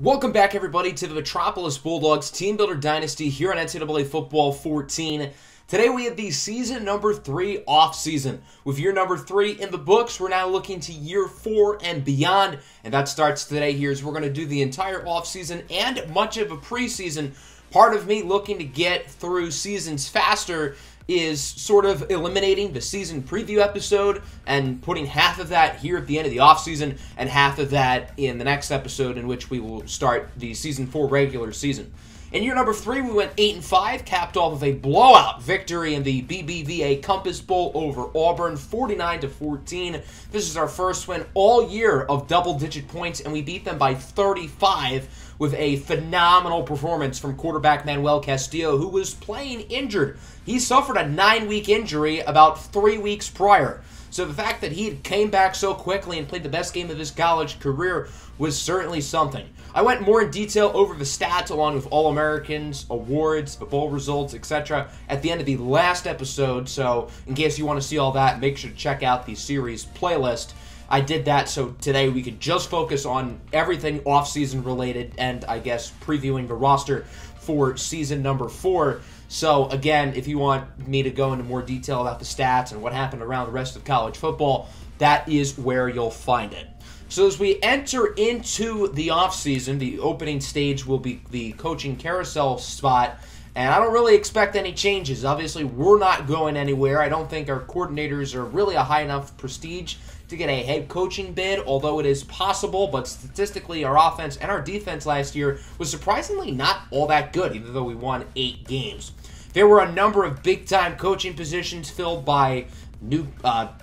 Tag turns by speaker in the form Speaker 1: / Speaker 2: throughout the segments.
Speaker 1: Welcome back, everybody, to the Metropolis Bulldogs Teambuilder Dynasty here on NCAA Football 14. Today we have the season number 3 off-season. With year number 3 in the books, we're now looking to year 4 and beyond. And that starts today here as we're going to do the entire off-season and much of a preseason. Part of me looking to get through seasons faster is sort of eliminating the season preview episode and putting half of that here at the end of the offseason and half of that in the next episode in which we will start the season 4 regular season. In year number 3, we went 8-5, capped off with a blowout victory in the BBVA Compass Bowl over Auburn, 49-14. This is our first win all year of double-digit points, and we beat them by 35 with a phenomenal performance from quarterback Manuel Castillo, who was playing injured. He suffered a 9-week injury about 3 weeks prior. So the fact that he came back so quickly and played the best game of his college career was certainly something. I went more in detail over the stats along with All-Americans, awards, the bowl results, etc. at the end of the last episode. So in case you want to see all that, make sure to check out the series playlist. I did that so today we could just focus on everything off-season related and I guess previewing the roster for season number 4. So again, if you want me to go into more detail about the stats and what happened around the rest of college football, that is where you'll find it. So as we enter into the offseason, the opening stage will be the coaching carousel spot, and I don't really expect any changes. Obviously, we're not going anywhere. I don't think our coordinators are really a high enough prestige to get a head coaching bid, although it is possible, but statistically our offense and our defense last year was surprisingly not all that good, even though we won 8 games. There were a number of big-time coaching positions filled by new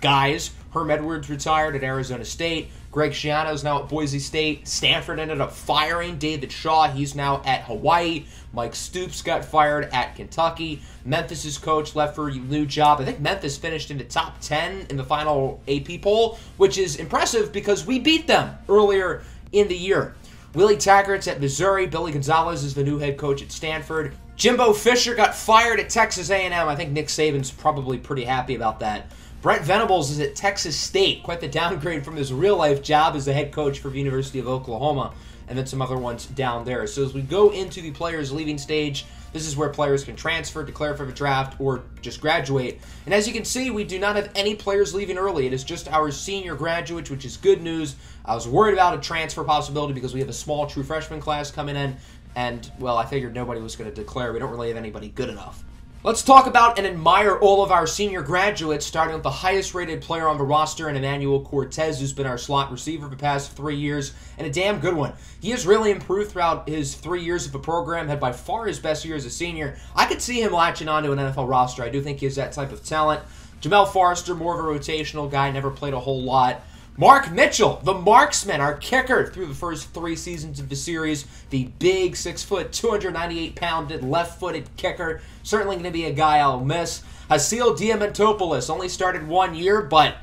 Speaker 1: guys. Herm Edwards retired at Arizona State. Greg Schiano's now at Boise State. Stanford ended up firing David Shaw. He's now at Hawaii. Mike Stoops got fired at Kentucky. Memphis's coach left for a new job. I think Memphis finished in the top 10 in the final AP poll, which is impressive because we beat them earlier in the year. Willie Taggart's at Missouri. Billy Gonzalez is the new head coach at Stanford. Jimbo Fisher got fired at Texas A&M. I think Nick Saban's probably pretty happy about that. Brent Venables is at Texas State. Quite the downgrade from his real-life job as the head coach for the University of Oklahoma. And then some other ones down there. So as we go into the players leaving stage, this is where players can transfer, declare for the draft, or just graduate. And as you can see, we do not have any players leaving early. It is just our senior graduates, which is good news. I was worried about a transfer possibility because we have a small true freshman class coming in. And, well, I figured nobody was going to declare. We don't really have anybody good enough. Let's talk about and admire all of our senior graduates, starting with the highest-rated player on the roster, and Emmanuel Cortez, who's been our slot receiver the past 3 years, and a damn good one. He has really improved throughout his 3 years of the program, had by far his best year as a senior. I could see him latching onto an NFL roster. I do think he has that type of talent. Jamel Forrester, more of a rotational guy, never played a whole lot. Mark Mitchell, the marksman, our kicker through the first 3 seasons of the series. The big 6-foot, 298-pound left-footed kicker. Certainly going to be a guy I'll miss. Hasil Diamantopoulos only started 1 year, but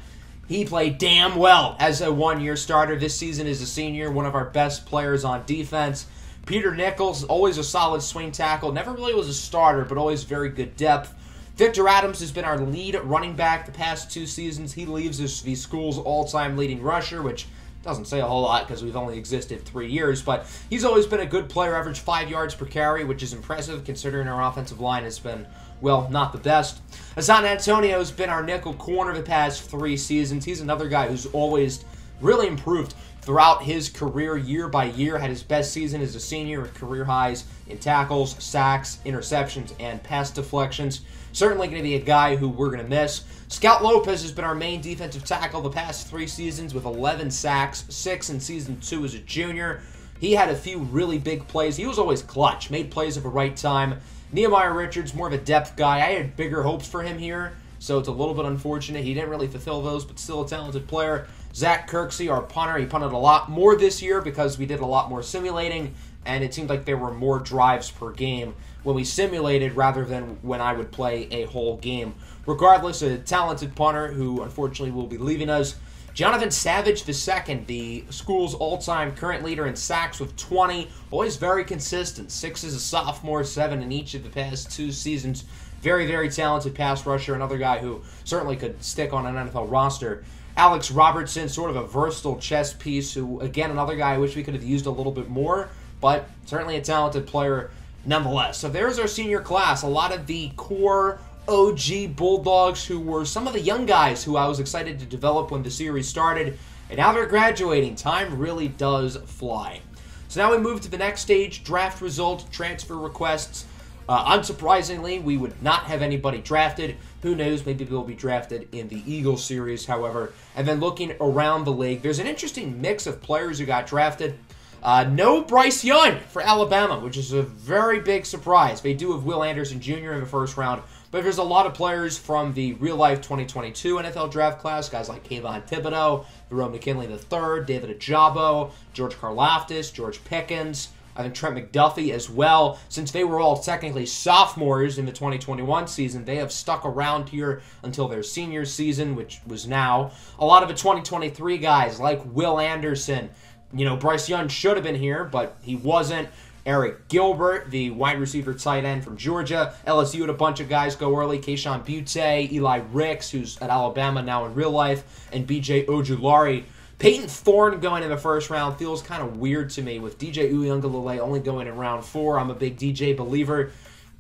Speaker 1: he played damn well as a 1-year starter. This season as a senior, one of our best players on defense. Peter Nichols, always a solid swing tackle. Never really was a starter, but always very good depth. Victor Adams has been our lead running back the past 2 seasons. He leaves as the school's all-time leading rusher, which doesn't say a whole lot because we've only existed 3 years, but he's always been a good player, averaged 5 yards per carry, which is impressive considering our offensive line has been, well, not the best. Hassan Antonio has been our nickel corner the past 3 seasons. He's another guy who's always really improved throughout his career, year by year. Had his best season as a senior with career highs in tackles, sacks, interceptions, and pass deflections. Certainly going to be a guy who we're going to miss. Scout Lopez has been our main defensive tackle the past 3 seasons with 11 sacks, 6 in season 2 as a junior. He had a few really big plays. He was always clutch, made plays at the right time. Nehemiah Richards, more of a depth guy. I had bigger hopes for him here, so it's a little bit unfortunate. He didn't really fulfill those, but still a talented player. Zach Kirksey, our punter, he punted a lot more this year because we did a lot more simulating, and it seemed like there were more drives per game when we simulated rather than when I would play a whole game. Regardless, a talented punter who unfortunately will be leaving us. Jonathan Savage II, the school's all-time current leader in sacks with 20, always very consistent. 6 as a sophomore, 7 in each of the past 2 seasons. Very, very talented pass rusher, another guy who certainly could stick on an NFL roster. Alex Robertson, sort of a versatile chess piece, who, again, another guy I wish we could have used a little bit more, but certainly a talented player nonetheless. So there's our senior class. A lot of the core OG Bulldogs who were some of the young guys who I was excited to develop when the series started, and now they're graduating. Time really does fly. So now we move to the next stage, draft results, transfer requests. Unsurprisingly, we would not have anybody drafted. Who knows, maybe they'll be drafted in the Eagles series, however. And then looking around the league, there's an interesting mix of players who got drafted. No Bryce Young for Alabama, which is a very big surprise. They do have Will Anderson Jr. in the first round, but there's a lot of players from the real-life 2022 NFL draft class, guys like Kayvon Thibodeau, Jerome McKinley III, David Ajabo, George Karlaftis, George Pickens, I think Trent McDuffie as well. Since they were all technically sophomores in the 2021 season, they have stuck around here until their senior season, which was now. A lot of the 2023 guys like Will Anderson. You know, Bryce Young should have been here, but he wasn't. Eric Gilbert, the wide receiver tight end from Georgia. LSU had a bunch of guys go early. Keyshawn Butte, Eli Ricks, who's at Alabama now in real life, and B.J. Ojulari. Peyton Thorne going in the first round feels kind of weird to me with DJ Uiagalelei only going in round 4. I'm a big DJ believer.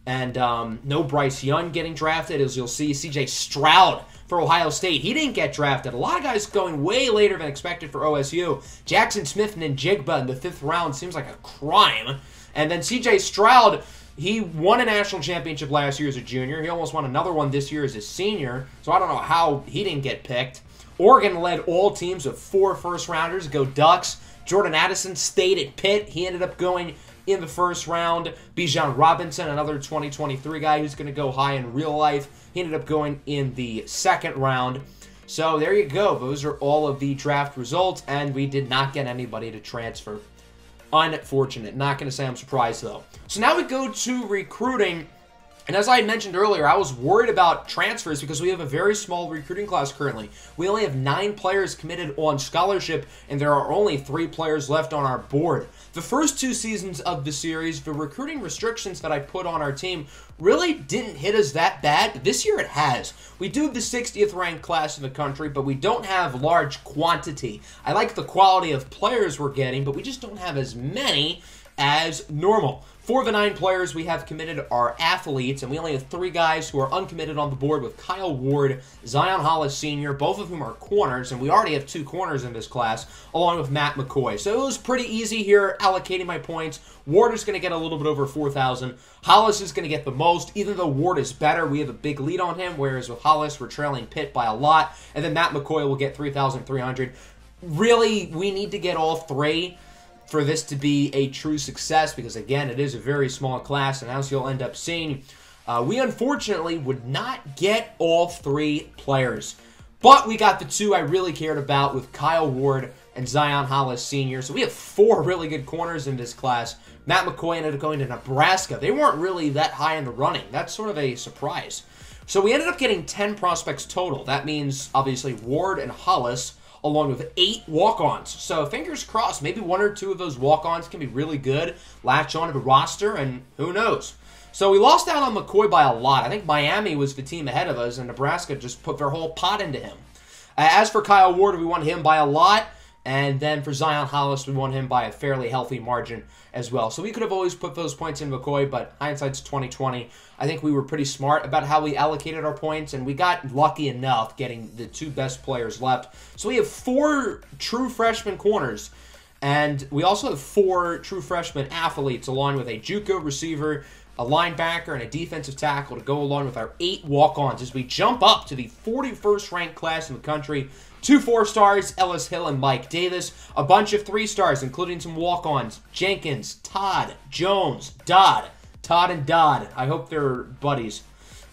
Speaker 1: And no Bryce Young getting drafted. As you'll see, C.J. Stroud for Ohio State. He didn't get drafted. A lot of guys going way later than expected for OSU. Jackson Smith and Njigba in the 5th round seems like a crime. And then C.J. Stroud, he won a national championship last year as a junior. He almost won another one this year as a senior. So I don't know how he didn't get picked. Oregon led all teams with 4 first-rounders. Go Ducks. Jordan Addison stayed at Pitt. He ended up going in the first round. Bijan Robinson, another 2023 guy who's going to go high in real life. He ended up going in the 2nd round. So there you go. Those are all of the draft results, and we did not get anybody to transfer. Unfortunate. Not going to say I'm surprised, though. So now we go to recruiting. And as I had mentioned earlier, I was worried about transfers because we have a very small recruiting class currently. We only have 9 players committed on scholarship, and there are only 3 players left on our board. The first 2 seasons of the series, the recruiting restrictions that I put on our team really didn't hit us that bad, but this year it has. We do have the 60th ranked class in the country, but we don't have large quantity. I like the quality of players we're getting, but we just don't have as many as normal. 4 of the 9 players we have committed are athletes, and we only have 3 guys who are uncommitted on the board with Kyle Ward, Zion Hollis Sr., both of whom are corners, and we already have 2 corners in this class, along with Matt McCoy. So it was pretty easy here allocating my points. Ward is going to get a little bit over 4,000. Hollis is going to get the most. Even though Ward is better, we have a big lead on him, whereas with Hollis, we're trailing Pitt by a lot. And then Matt McCoy will get 3,300. Really, we need to get all 3 for this to be a true success because, again, it is a very small class, and as you'll end up seeing, we unfortunately would not get all 3 players. But we got the 2 I really cared about with Kyle Ward and Zion Hollis Sr. So we have 4 really good corners in this class. Matt McCoy ended up going to Nebraska. They weren't really that high in the running. That's sort of a surprise. So we ended up getting 10 prospects total. That means, obviously, Ward and Hollis, along with 8 walk-ons. So fingers crossed, maybe 1 or 2 of those walk-ons can be really good, latch onto the roster, and who knows. So we lost out on McCoy by a lot. I think Miami was the team ahead of us, and Nebraska just put their whole pot into him. As for Kyle Ward, we won him by a lot. And then for Zion Hollis, we won him by a fairly healthy margin as well. So we could have always put those points in McCoy, but hindsight's 2020. I think we were pretty smart about how we allocated our points, and we got lucky enough getting the 2 best players left. So we have 4 true freshman corners, and we also have 4 true freshman athletes, along with a JUCO receiver, a linebacker, and a defensive tackle to go along with our 8 walk-ons as we jump up to the 41st ranked class in the country. 2 4-stars, Ellis Hill and Mike Davis. A bunch of 3-stars, including some walk-ons. Jenkins, Todd, Jones, Dodd. Todd and Dodd. I hope they're buddies.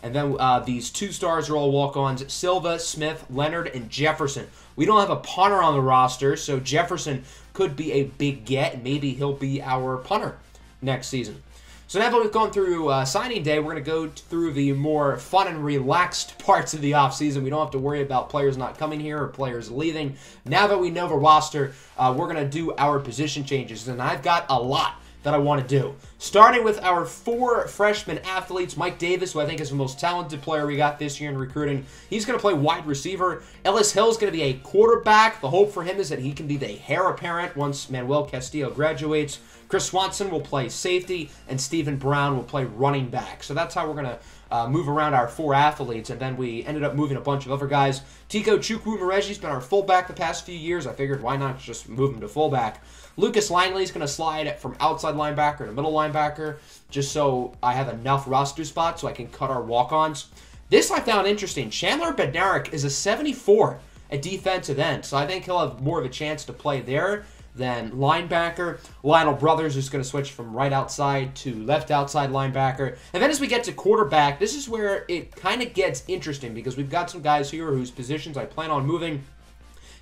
Speaker 1: And then these 2 stars are all walk-ons. Silva, Smith, Leonard, and Jefferson. We don't have a punter on the roster, so Jefferson could be a big get, and maybe he'll be our punter next season. So now that we've gone through signing day, we're going to go through the more fun and relaxed parts of the offseason. We don't have to worry about players not coming here or players leaving. Now that we know the roster, we're going to do our position changes, and I've got a lot that I want to do. Starting with our 4 freshman athletes, Mike Davis, who I think is the most talented player we got this year in recruiting. He's going to play wide receiver. Ellis Hill is going to be a quarterback. The hope for him is that he can be the heir apparent once Manuel Castillo graduates. Chris Swanson will play safety, and Stephen Brown will play running back. So that's how we're going to move around our 4 athletes, and then we ended up moving a bunch of other guys. Tico Chukwumereji's been our fullback the past few years. I figured why not just move him to fullback. Lucas Langley's going to slide from outside linebacker to middle linebacker, just so I have enough roster spots so I can cut our walk-ons. This I found interesting. Chandler Bednarik is a 74 at defensive end, so I think he'll have more of a chance to play there than linebacker. Lionel Brothers is going to switch from right outside to left outside linebacker. And then as we get to quarterback, this is where it kind of gets interesting because we've got some guys here whose positions I plan on moving.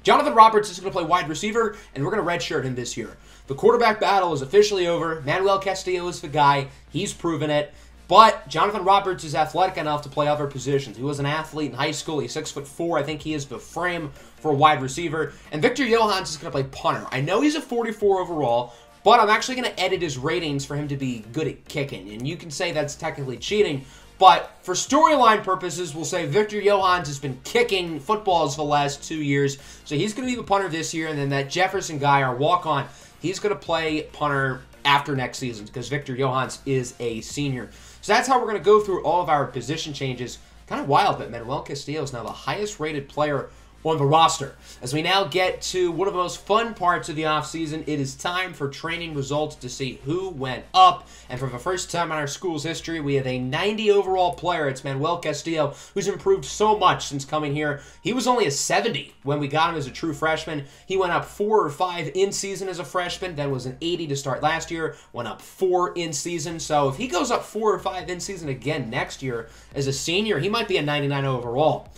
Speaker 1: Jonathan Roberts is going to play wide receiver, and we're going to redshirt him this year. The quarterback battle is officially over. Manuel Castillo is the guy. He's proven it. But Jonathan Roberts is athletic enough to play other positions. He was an athlete in high school. He's 6'4". I think he is the frame for a wide receiver. And Victor Johans is going to play punter. I know he's a 44 overall, but I'm actually going to edit his ratings for him to be good at kicking. And you can say that's technically cheating, but for storyline purposes, we'll say Victor Johans has been kicking footballs for the last 2 years. So he's going to be the punter this year. And then that Jefferson guy, our walk-on, he's going to play punter after next season because Victor Johans is a senior. So that's how we're going to go through all of our position changes. Kind of wild that Manuel Castillo is now the highest rated player on the roster. As we now get to one of the most fun parts of the offseason, it is time for training results to see who went up. And for the first time in our school's history, we have a 90 overall player. It's Manuel Castillo, who's improved so much since coming here. He was only a 70 when we got him as a true freshman. He went up 4 or 5 in season as a freshman, then was an 80 to start last year, went up 4 in season. So if he goes up 4 or 5 in season again next year as a senior, he might be a 99 overall.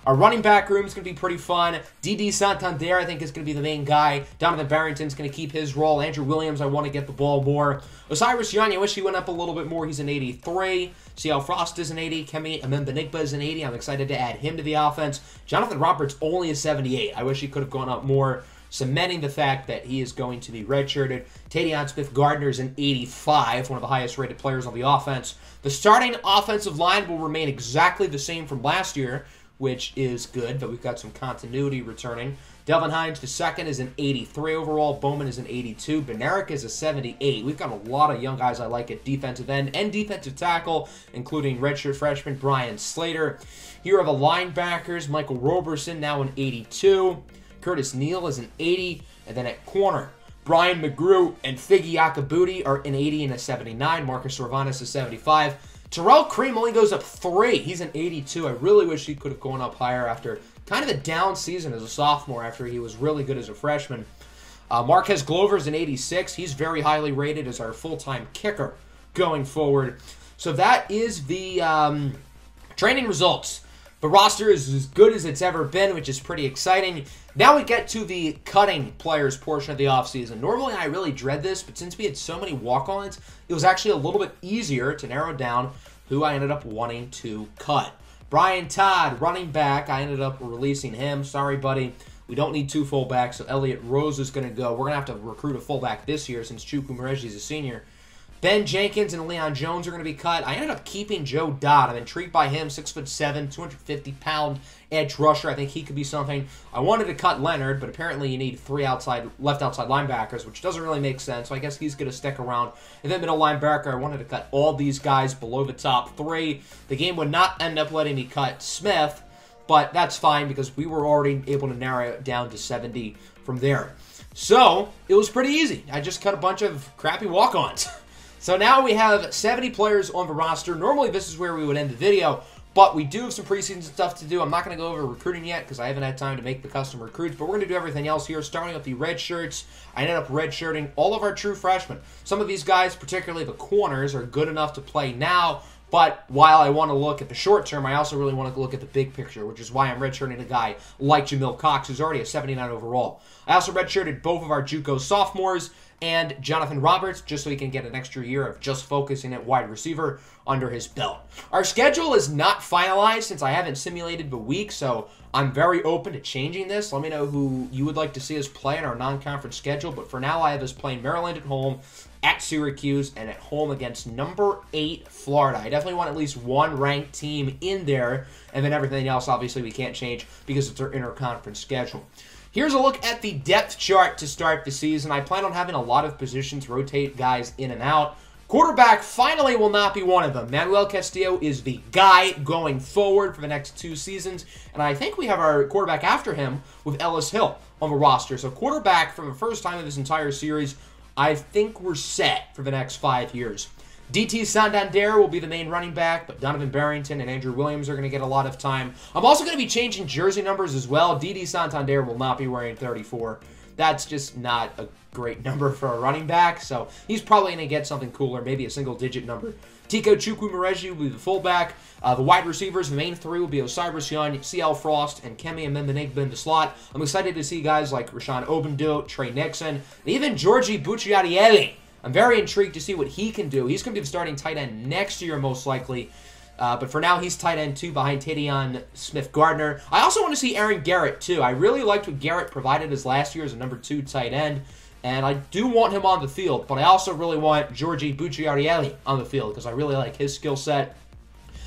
Speaker 1: Our running back room is going to be pretty fun. D.D. Santander, I think, is going to be the main guy. Donovan Barrington's going to keep his role. Andrew Williams, I want to get the ball more. Osiris Young, I wish he went up a little bit more. He's an 83. C.L. Frost is an 80. Kemi Amembanigba is an 80. I'm excited to add him to the offense. Jonathan Roberts only a 78. I wish he could have gone up more, cementing the fact that he is going to be redshirted. Tavion Smith-Gardner is an 85, one of the highest rated players on the offense. The starting offensive line will remain exactly the same from last year, which is good, but we've got some continuity returning. Delvin Hines, the second, is an 83 overall. Bowman is an 82. Bednarik is a 78. We've got a lot of young guys I like at defensive end and defensive tackle, including redshirt freshman Brian Slater. Here are the linebackers. Michael Roberson, now an 82. Curtis Neal is an 80. And then at corner, Brian McGrew and Figgy Akabuti are an 80 and a 79. Marcus Sorvanis is 75. Terrell Cream only goes up 3. He's an 82. I really wish he could have gone up higher after kind of a down season as a sophomore after he was really good as a freshman. Marquez Glover is an 86. He's very highly rated as our full-time kicker going forward. So that is the training results. The roster is as good as it's ever been, which is pretty exciting. Now we get to the cutting players portion of the offseason. Normally I really dread this, but since we had so many walk-ons, it was actually a little bit easier to narrow down who I ended up wanting to cut. Brian Todd, running back, I ended up releasing him. Sorry, buddy. We don't need 2 fullbacks, so Elliott Rose is going to go. We're going to have to recruit a fullback this year since Chukwumereji is a senior. Ben Jenkins and Leon Jones are going to be cut. I ended up keeping Joe Dodd. I'm intrigued by him, 6'7", 250-pound edge rusher. I think he could be something. I wanted to cut Leonard, but apparently you need 3 left outside linebackers, which doesn't really make sense, so I guess he's going to stick around. And then middle linebacker, I wanted to cut all these guys below the top 3. The game would not end up letting me cut Smith, but that's fine because we were already able to narrow it down to 70 from there. So, it was pretty easy. I just cut a bunch of crappy walk-ons. So now we have 70 players on the roster. Normally this is where we would end the video, but we do have some preseason stuff to do. I'm not going to go over recruiting yet because I haven't had time to make the custom recruits, but we're going to do everything else here, starting with the red shirts. I ended up redshirting all of our true freshmen. Some of these guys, particularly the corners, are good enough to play now, but while I want to look at the short term, I also really want to look at the big picture, which is why I'm redshirting a guy like Jamil Cox, who's already a 79 overall. I also redshirted both of our JUCO sophomores, and Jonathan Roberts, just so he can get an extra year of just focusing at wide receiver under his belt. Our schedule is not finalized since I haven't simulated the week, so I'm very open to changing this. Let me know who you would like to see us play in our non-conference schedule, but for now I have us playing Maryland at home, at Syracuse, and at home against number 8 Florida. I definitely want at least one ranked team in there, and then everything else obviously we can't change because it's our interconference schedule. Here's a look at the depth chart to start the season. I plan on having a lot of positions rotate guys in and out. Quarterback finally will not be one of them. Manuel Castillo is the guy going forward for the next 2 seasons, and I think we have our quarterback after him with Ellis Hill on the roster. So quarterback from the first time of this entire series, I think we're set for the next 5 years. DT Santander will be the main running back, but Donovan Barrington and Andrew Williams are going to get a lot of time. I'm also going to be changing jersey numbers as well. DT Santander will not be wearing 34. That's just not a great number for a running back, so he's probably going to get something cooler, maybe a single-digit number. Tico Chukwumereji will be the fullback. The wide receivers, the main 3 will be Osiris Young, CL Frost, and Kemi Amembanigba in the slot. I'm excited to see guys like Rashawn Obando, Trey Nixon, and even Georgie Bucciarelli. I'm very intrigued to see what he can do. He's going to be the starting tight end next year, most likely. But for now, he's tight end 2 behind Tavion Smith-Gardner. I also want to see Aaron Garrett, too. I really liked what Garrett provided us last year as a number 2 tight end. And I do want him on the field, but I also really want Georgie Bucciarelli on the field because I really like his skill set.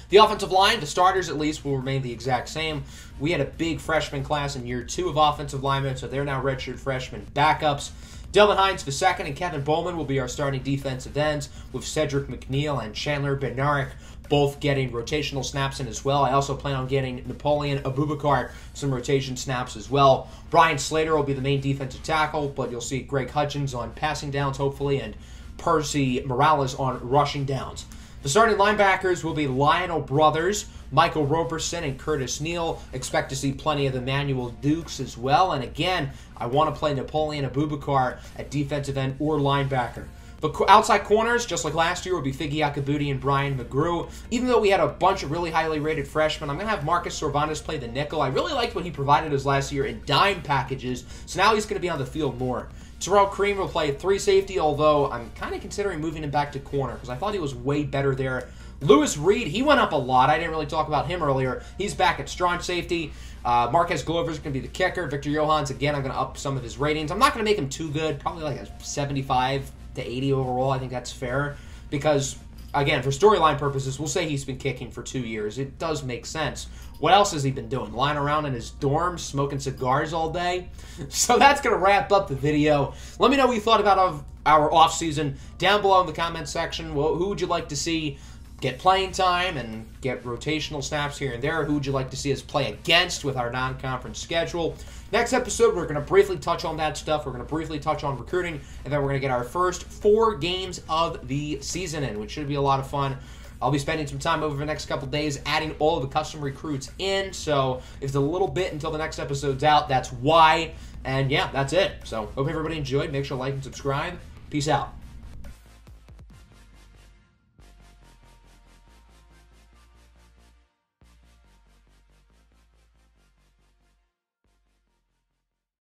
Speaker 1: The offensive line, the starters at least, will remain the exact same. We had a big freshman class in year 2 of offensive linemen, so they're now redshirt freshmen backups. Delvin Hines II and Kevin Bowman will be our starting defensive ends, with Cedric McNeil and Chandler Bednarik both getting rotational snaps in as well. I also plan on getting Napoleon Abubakar some rotation snaps as well. Brian Slater will be the main defensive tackle, but you'll see Greg Hutchins on passing downs, hopefully, and Percy Morales on rushing downs. The starting linebackers will be Lionel Brothers, Michael Roberson, and Curtis Neal. Expect to see plenty of Emmanuel Dukes as well. And again, I want to play Napoleon Abubakar at defensive end or linebacker. But outside corners, just like last year, will be Figgy Akabuti and Brian McGrew. Even though we had a bunch of really highly rated freshmen, I'm going to have Marcus Sorvantes play the nickel. I really liked what he provided us last year in dime packages, so now he's going to be on the field more. Terrell Cream will play 3 safety, although I'm kind of considering moving him back to corner because I thought he was way better there. Lewis Reed, he went up a lot. I didn't really talk about him earlier. He's back at strong safety. Marquez Glover's going to be the kicker. Victor Johans, again, I'm going to up some of his ratings. I'm not going to make him too good, probably like a 75 to 80 overall. I think that's fair because, again, for storyline purposes, we'll say he's been kicking for 2 years. It does make sense. What else has he been doing? Lying around in his dorm, smoking cigars all day? So that's going to wrap up the video. Let me know what you thought about our offseason down below in the comment section. Well, who would you like to see get playing time and get rotational snaps here and there? Who would you like to see us play against with our non-conference schedule? Next episode, we're going to briefly touch on that stuff. We're going to briefly touch on recruiting, and then we're going to get our first 4 games of the season in, which should be a lot of fun. I'll be spending some time over the next couple days adding all of the custom recruits in, so if it's a little bit until the next episode's out, that's why. And yeah, that's it. So hope everybody enjoyed. Make sure to like and subscribe. Peace out.